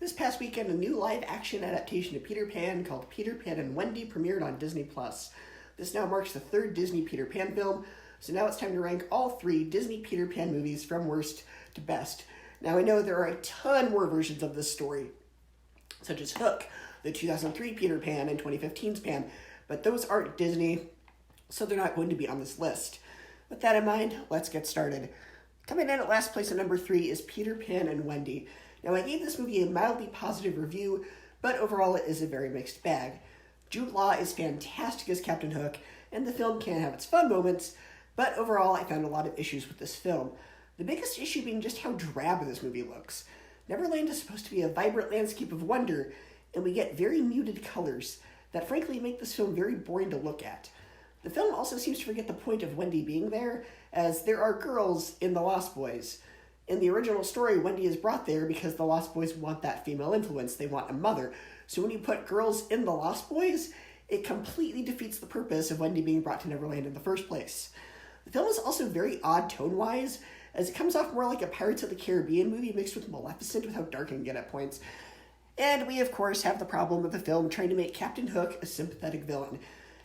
This past weekend, a new live-action adaptation of Peter Pan called Peter, Pan and Wendy premiered on Disney+. This now marks the third Disney Peter Pan film, so now it's time to rank all three Disney Peter Pan movies from worst to best. Now, I know there are a ton more versions of this story, such as Hook, the 2003 Peter Pan, and 2015's Pan, but those aren't Disney, so they're not going to be on this list. With that in mind, let's get started. Coming in at last place at number 3 is Peter Pan and Wendy. Now, I gave this movie a mildly positive review, but overall it is a very mixed bag. Jude Law is fantastic as Captain Hook, and the film can have its fun moments, but overall I found a lot of issues with this film. The biggest issue being just how drab this movie looks. Neverland is supposed to be a vibrant landscape of wonder, and we get very muted colors that frankly make this film very boring to look at. The film also seems to forget the point of Wendy being there, as there are girls in The Lost Boys. In the original story, Wendy is brought there because the Lost Boys want that female influence. They want a mother. So when you put girls in The Lost Boys, it completely defeats the purpose of Wendy being brought to Neverland in the first place. The film is also very odd tone-wise, as it comes off more like a Pirates of the Caribbean movie mixed with Maleficent with how dark it can get at points. And we, of course, have the problem with the film trying to make Captain Hook a sympathetic villain.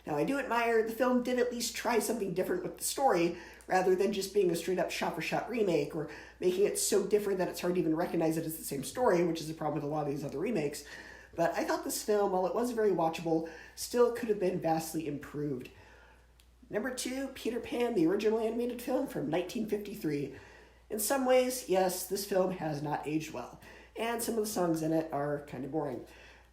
Now, I do admire the film did at least try something different with the story, rather than just being a straight-up shot-for-shot remake, or making it so different that it's hard to even recognize it as the same story, which is a problem with a lot of these other remakes. But I thought this film, while it was very watchable, still could have been vastly improved. Number 2, Peter Pan, the original animated film from 1953. In some ways, yes, this film has not aged well, and some of the songs in it are kind of boring.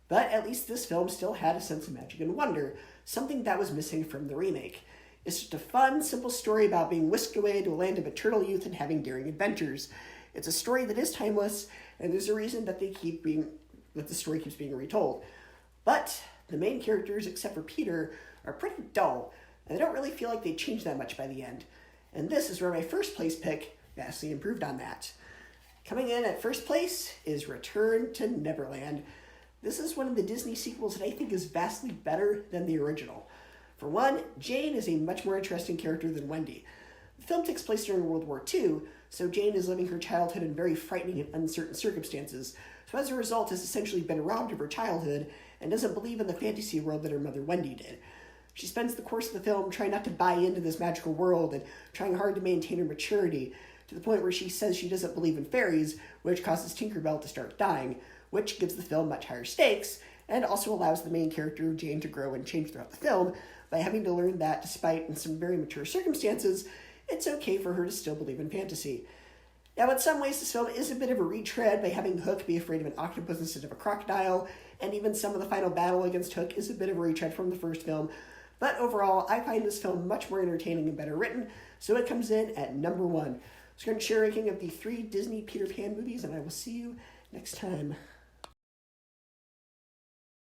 But at least this film still had a sense of magic and wonder, something that was missing from the remake. It's just a fun, simple story about being whisked away to a land of eternal youth and having daring adventures. It's a story that is timeless, and there's a reason that the story keeps being retold. But the main characters, except for Peter, are pretty dull, and I don't really feel like they changed that much by the end. And this is where my first place pick vastly improved on that. Coming in at first place is Return to Neverland. This is one of the Disney sequels that I think is vastly better than the original. For one, Jane is a much more interesting character than Wendy. The film takes place during World War II, so Jane is living her childhood in very frightening and uncertain circumstances, so as a result has essentially been robbed of her childhood and doesn't believe in the fantasy world that her mother Wendy did. She spends the course of the film trying not to buy into this magical world and trying hard to maintain her maturity, to the point where she says she doesn't believe in fairies, which causes Tinkerbell to start dying, which gives the film much higher stakes, and also allows the main character of Jane to grow and change throughout the film by having to learn that, despite in some very mature circumstances, it's okay for her to still believe in fantasy. Now, in some ways, this film is a bit of a retread by having Hook be afraid of an octopus instead of a crocodile, and even some of the final battle against Hook is a bit of a retread from the first film, but overall, I find this film much more entertaining and better written, so it comes in at number 1. So I'm going to share a ranking of the 3 Disney Peter Pan movies, and I will see you next time.